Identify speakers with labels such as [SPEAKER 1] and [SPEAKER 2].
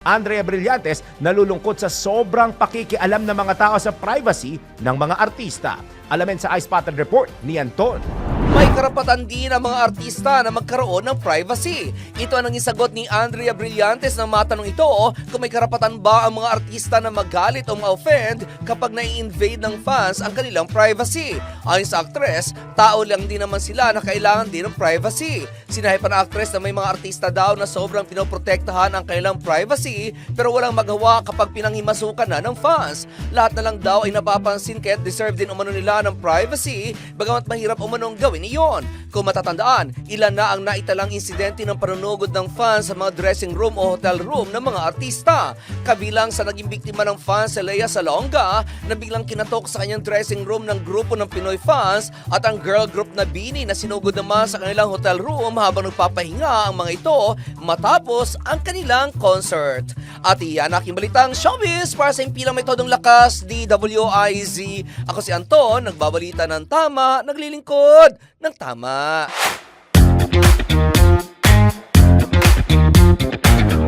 [SPEAKER 1] Andrea Brillantes nalulungkot sa sobrang pakikialam ng mga tao sa privacy ng mga artista. Alamin sa iSpotted Report ni Anton.
[SPEAKER 2] May karapatan din ang mga artista na magkaroon ng privacy. Ito ang naging sagot ni Andrea Brillantes ng matanong ito kung may karapatan ba ang mga artista na magalit o ma-offend kapag nai-invade ng fans ang kanilang privacy. Ayon sa aktres, tao lang din naman sila na kailangan din ng privacy. Sinabi pa ng aktres na may mga artista daw na sobrang pinoprotektahan ang kanilang privacy pero walang magawa kapag pinanghimasukan na ng fans. Lahat na lang daw ay napapansin kaya't deserve din umano nila ng privacy bagamat mahirap umanong gawin iyon. Kung matatandaan, ilan na ang naitalang insidente ng panunugod ng fans sa mga dressing room o hotel room ng mga artista. Kabilang sa naging biktima ng fans si Lea Salonga na biglang kinatok sa kanyang dressing room ng grupo ng Pinoy fans at ang girl group na Bini na sinugod naman sa kanilang hotel room habang nagpapahinga ang mga ito matapos ang kanilang concert. At iyan aking balitang showbiz para sa impilang may todong lakas, DWIZ. Ako si Anton, nagbabalita ng tama, naglilingkod ng tama.